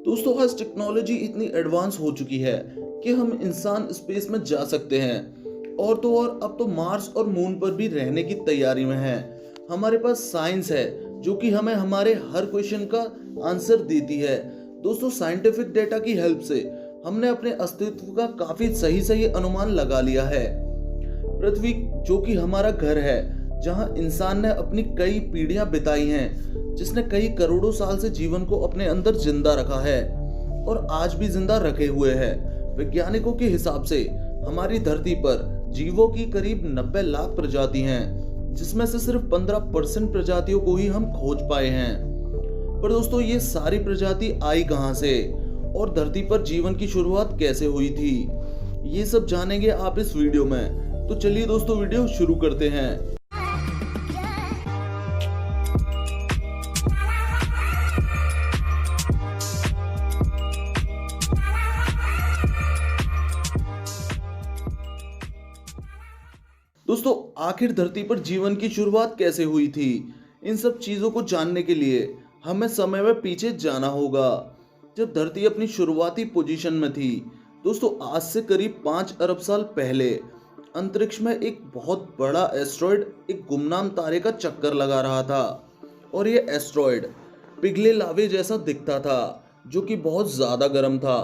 दोस्तों आज टेक्नोलॉजी इतनी एडवांस हो चुकी है कि हम इंसान स्पेस में जा सकते हैं और तो और अब तो मार्स और मून पर भी रहने की तैयारी में है। हमारे पास साइंस है जो कि हमें हमारे हर क्वेश्चन का आंसर देती है। दोस्तों साइंटिफिक डेटा की हेल्प से हमने अपने अस्तित्व का काफी सही सही अनुमान लगा लिया है। पृथ्वी जो कि हमारा घर है, जहां इंसान ने अपनी कई पीढ़ियां बिताई हैं, जिसने कई करोड़ों साल से जीवन को अपने अंदर जिंदा रखा है और आज भी जिंदा रखे हुए है। वैज्ञानिकों के हिसाब से हमारी धरती पर जीवों की करीब 90 लाख प्रजाति हैं, जिसमें से सिर्फ 15% प्रजातियों को ही हम खोज पाए हैं। पर दोस्तों ये सारी प्रजाति आई कहां से और धरती पर जीवन की शुरुआत कैसे हुई थी, ये सब जानेंगे आप इस वीडियो में। तो चलिए दोस्तों वीडियो शुरू करते हैं। दोस्तों आखिर धरती पर जीवन की शुरुआत कैसे हुई थी, इन सब चीजों को जानने के लिए हमें समय में पीछे जाना होगा, जब धरती अपनी शुरुआती पोजीशन में थी। दोस्तों आज से करीब 5 अरब साल पहले अंतरिक्ष में एक बहुत बड़ा एस्ट्रॉयड एक गुमनाम तारे का चक्कर लगा रहा था और ये एस्ट्रॉयड पिघले लावे जैसा दिखता था, जो कि बहुत ज्यादा गर्म था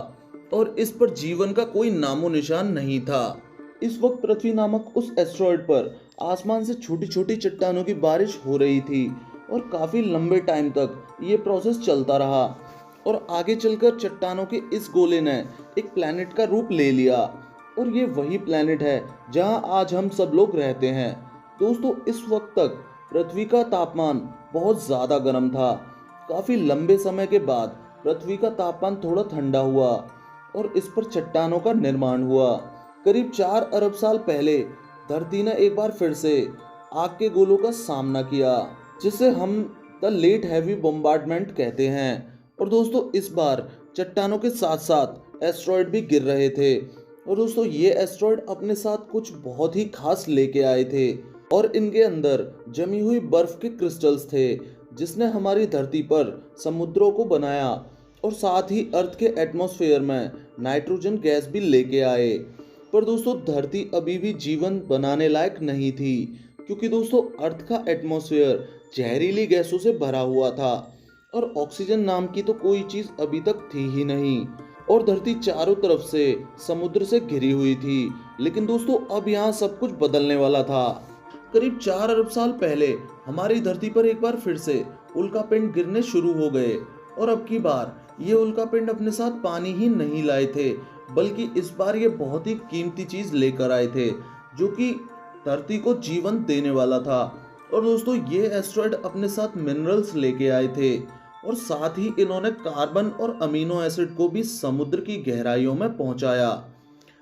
और इस पर जीवन का कोई नामो निशान नहीं था। इस वक्त पृथ्वी नामक उस एस्ट्रॉयड पर आसमान से छोटी छोटी चट्टानों की बारिश हो रही थी और काफी लंबे टाइम तक ये प्रोसेस चलता रहा और आगे चलकर चट्टानों के इस गोले ने एक प्लैनेट का रूप ले लिया और ये वही प्लैनेट है जहां आज हम सब लोग रहते हैं। दोस्तों इस वक्त तक पृथ्वी का तापमान बहुत ज्यादा गर्म था। काफी लंबे समय के बाद पृथ्वी का तापमान थोड़ा ठंडा हुआ और इस पर चट्टानों का निर्माण हुआ। करीब 4 अरब साल पहले धरती ने एक बार फिर से आग के गोलों का सामना किया, जिसे हम द लेट हैवी बॉम्बार्डमेंट कहते हैं। और दोस्तों इस बार चट्टानों के साथ साथ एस्ट्रॉयड भी गिर रहे थे और दोस्तों ये एस्ट्रॉयड अपने साथ कुछ बहुत ही खास लेके आए थे और इनके अंदर जमी हुई बर्फ के क्रिस्टल्स थे, जिसने हमारी धरती पर समुद्रों को बनाया और साथ ही अर्थ के एटमॉस्फेयर में नाइट्रोजन गैस भी लेके आए। पर दोस्तों धरती अभी भी जीवन बनाने लायक नहीं थी, क्योंकि दोस्तों अर्थ का एटमॉस्फेयर जहरीली गैसों से भरा हुआ था और ऑक्सीजन नाम की तो कोई चीज अभी तक थी ही नहीं और धरती चारों तरफ से समुद्र से घिरी हुई थी। लेकिन दोस्तों अब यहाँ सब कुछ बदलने वाला था। करीब 4 अरब साल पहले हमारी धरती पर एक बार फिर से उल्कापिंड गिरने शुरू हो गए और अब की बार ये उल्कापिंड अपने साथ पानी ही नहीं लाए थे, बल्कि इस बार ये बहुत ही कीमती चीज लेकर आए थे, जो कि धरती को जीवन देने वाला था। और दोस्तों ये एस्ट्रॉयड अपने साथ मिनरल्स लेके आए थे और साथ ही इन्होंने कार्बन और अमीनो एसिड को भी समुद्र की गहराइयों में पहुंचाया।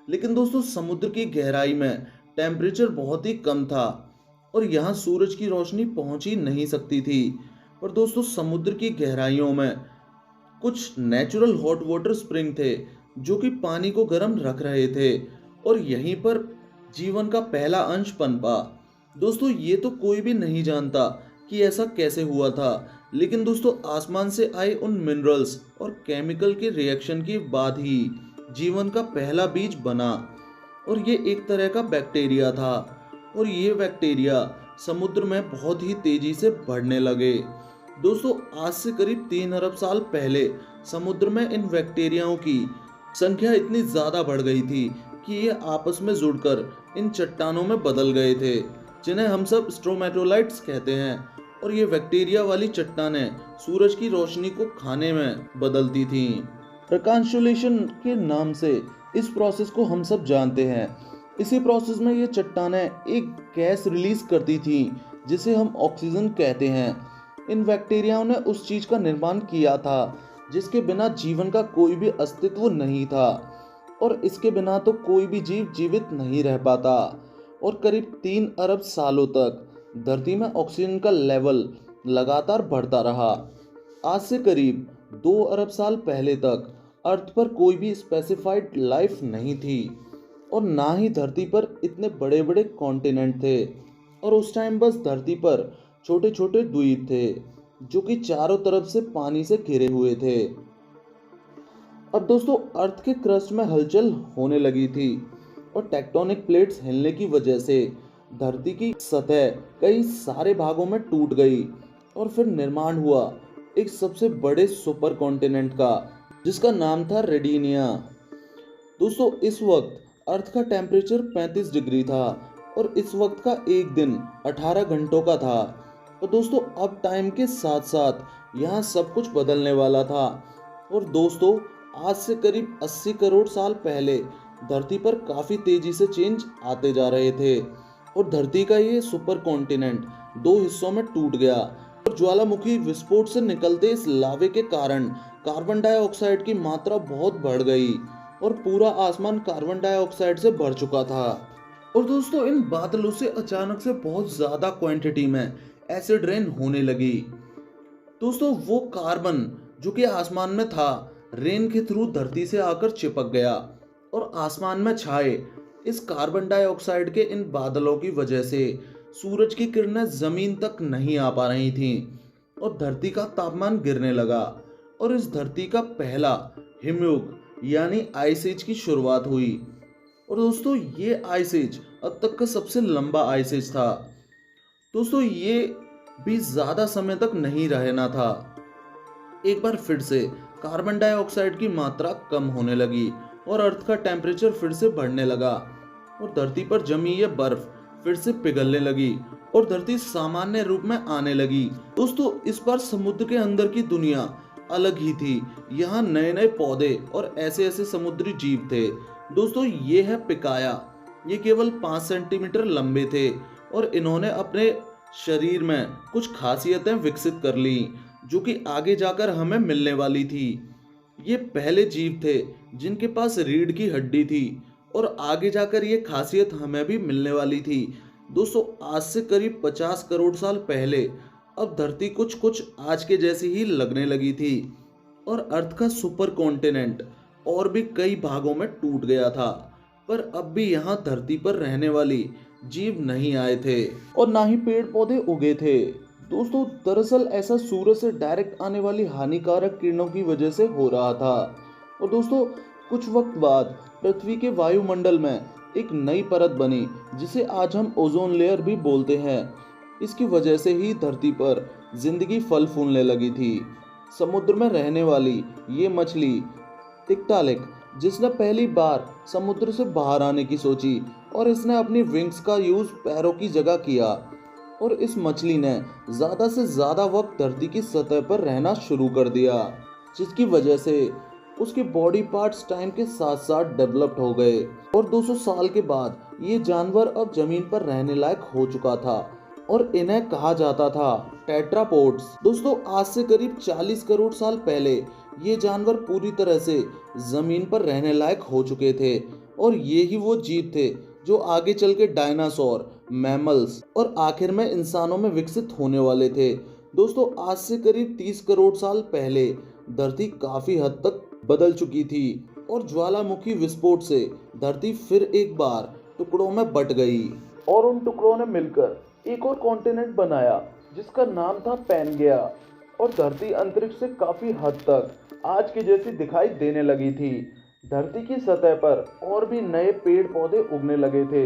लेकिन दोस्तों समुद्र की गहराई में टेम्परेचर बहुत ही कम था और यहाँ सूरज की रोशनी पहुंच ही नहीं सकती थी। पर दोस्तों समुद्र की गहराइयों में कुछ नेचुरल हॉट वाटर स्प्रिंग थे, जो कि पानी को गर्म रख रहे थे और यहीं पर जीवन का पहला अंश पनपा। दोस्तों ये तो कोई भी नहीं जानता कि ऐसा कैसे हुआ था, लेकिन दोस्तों आसमान से आए उन मिनरल्स और केमिकल के रिएक्शन के बाद ही जीवन का पहला बीज बना और ये एक तरह का बैक्टीरिया था और ये बैक्टीरिया समुद्र में बहुत ही तेजी से बढ़ने लगे। दोस्तों आज से करीब 3 अरब साल पहले समुद्र में इन बैक्टीरियाओं की संख्या इतनी ज्यादा बढ़ गई थी कि ये आपस में जुड़कर इन चट्टानों में बदल गए थे, जिन्हें हम सब स्ट्रोमेटोलाइट्स कहते हैं। और ये बैक्टीरिया वाली चट्टानें सूरज की रोशनी को खाने में बदलती थीं। प्रकांशुलेशन के नाम से इस प्रोसेस को हम सब जानते हैं। इसी प्रोसेस में ये चट्टानें एक गैस रिलीज करती थी, जिसे हम ऑक्सीजन कहते हैं। इन बैक्टीरियाओं ने उस चीज का निर्माण किया था जिसके बिना जीवन का कोई भी अस्तित्व नहीं था और इसके बिना तो कोई भी जीव जीवित नहीं रह पाता। और करीब 3 अरब सालों तक धरती में ऑक्सीजन का लेवल लगातार बढ़ता रहा। आज से करीब 2 अरब साल पहले तक अर्थ पर कोई भी स्पेसिफाइड लाइफ नहीं थी और ना ही धरती पर इतने बड़े बड़े कॉन्टिनेंट थे और उस टाइम बस धरती पर छोटे छोटे द्वीप थे जो कि चारों तरफ से पानी से घिरे हुए थे। अब दोस्तों अर्थ के क्रस्ट में हलचल होने लगी थी और टेक्टोनिक प्लेट्स हिलने की वजह से धरती की सतह कई सारे भागों में टूट गई और फिर निर्माण हुआ एक सबसे बड़े सुपर कॉन्टिनेंट का, जिसका नाम था रेडिनिया। दोस्तों इस वक्त अर्थ का टेम्परेचर 35 डिग्री था और इस वक्त का एक दिन 18 घंटों का था। और दोस्तों अब टाइम के साथ साथ यहाँ सब कुछ बदलने वाला था। और दोस्तों आज से करीब 80 करोड़ साल पहले धरती पर काफ़ी तेजी से चेंज आते जा रहे थे और धरती का ये सुपर कॉन्टिनेंट दो हिस्सों में टूट गया और ज्वालामुखी विस्फोट से निकलते इस लावे के कारण कार्बन डाइऑक्साइड की मात्रा बहुत बढ़ गई और पूरा आसमान कार्बन डाइऑक्साइड से भर चुका था। और दोस्तों इन बादलों से अचानक से बहुत ज़्यादा क्वांटिटी में एसिड रेन होने लगी। दोस्तों वो कार्बन जो कि आसमान में था रेन के थ्रू धरती से आकर चिपक गया और आसमान में छाए इस कार्बन डाइऑक्साइड के इन बादलों की वजह से सूरज की किरणें जमीन तक नहीं आ पा रही थीं और धरती का तापमान गिरने लगा और इस धरती का पहला हिमयुग यानी आइस एज की शुरुआत हुई। और दोस्तों ये आइस एज अब तक का सबसे लंबा आइस एज था। दोस्तों ये भी ज़्यादा समय तक नहीं रहना था। एक बार फिर से कार्बन डाइऑक्साइड की मात्रा कम होने लगी और अर्थ का टेम्परेचर फिर से बढ़ने लगा और धरती पर जमी यह बर्फ फिर से पिघलने लगी और धरती सामान्य रूप में आने लगी। दोस्तों इस बार समुद्र के अंदर की दुनिया अलग ही थी। यहाँ नए नए पौधे और ऐसे ऐसे समुद्री जीव थे। दोस्तों ये है पिकाया। ये केवल 5 सेंटीमीटर लंबे थे और इन्होंने अपने शरीर में कुछ खासियतें विकसित कर ली जो कि आगे जाकर हमें मिलने वाली थी। ये पहले जीव थे जिनके पास रीढ़ की हड्डी थी और आगे जाकर ये खासियत हमें भी मिलने वाली थी। दोस्तों आज से करीब 50 करोड़ साल पहले अब धरती कुछ कुछ आज के जैसी ही लगने लगी थी और अर्थ का सुपर कॉन्टिनेंट और भी कई भागों में टूट गया था, पर अब भी यहाँ धरती पर रहने वाली जीव नहीं आए थे और ना ही पेड़ पौधे उगे थे। दोस्तों दरअसल ऐसा सूरज से डायरेक्ट आने वाली हानिकारक किरणों की वजह से हो रहा था। और दोस्तों कुछ वक्त बाद पृथ्वी के वायुमंडल में एक नई परत बनी जिसे आज हम ओजोन लेयर भी बोलते हैं। इसकी वजह से ही धरती पर जिंदगी फल फूलने लगी थी। समुद्र में रहने वाली ये मछली टिक्टालिक जिसने पहली बार समुद्र से बाहर आने की सोची और इसने अपनी विंग्स का यूज पैरों की जगह किया और इस मछली ने ज़्यादा से ज़्यादा वक्त धरती की सतह पर रहना शुरू कर दिया, जिसकी वजह से उसके बॉडी पार्ट्स टाइम के साथ साथ डेवलप्ड हो गए और 200 साल के बाद ये जानवर अब जमीन पर रहने लायक हो चुका था और इन्हें कहा जाता था टेट्रापोड्स। दोस्तों आज से करीब 40 करोड़ साल पहले ये जानवर पूरी तरह से जमीन पर रहने लायक हो चुके थे और ये ही वो जीव थे जो आगे चल के डायनासोर, मैमल्स और आखिर में इंसानों में विकसित होने वाले थे। दोस्तों आज से करीब 30 करोड़ साल पहले धरती काफी हद तक बदल चुकी थी और ज्वालामुखी विस्फोट से धरती फिर एक बार टुकड़ों में बट गई और उन टुकड़ों ने मिलकर एक और कॉन्टिनेंट बनाया जिसका नाम था पैनगेया और धरती अंतरिक्ष से काफी हद तक आज की जैसी दिखाई देने लगी थी। धरती की सतह पर और भी नए पेड़ पौधे उगने लगे थे।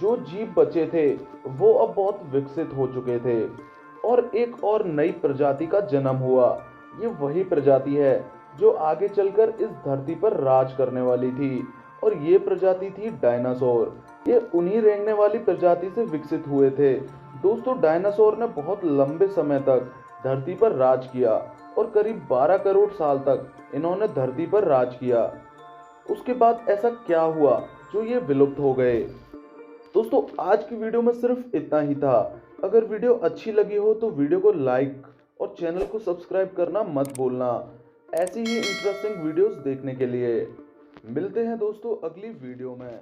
जो जीव बचे थे वो अब बहुत विकसित हो चुके थे और एक और नई प्रजाति का जन्म हुआ। ये वही प्रजाति है जो आगे चलकर इस धरती पर राज करने वाली थी और ये प्रजाति थी डायनासोर। ये उन्हीं रेंगने वाली प्रजाति से विकसित हुए थे। दोस्तों डायनासोर ने बहुत लंबे समय तक धरती पर राज किया और करीब 12 करोड़ साल तक इन्होंने धरती पर राज किया। उसके बाद ऐसा क्या हुआ जो ये विलुप्त हो गए। दोस्तों आज की वीडियो में सिर्फ इतना ही था। अगर वीडियो अच्छी लगी हो तो वीडियो को लाइक और चैनल को सब्सक्राइब करना मत भूलना ऐसी ही इंटरेस्टिंग वीडियोस देखने के लिए। मिलते हैं दोस्तों अगली वीडियो में।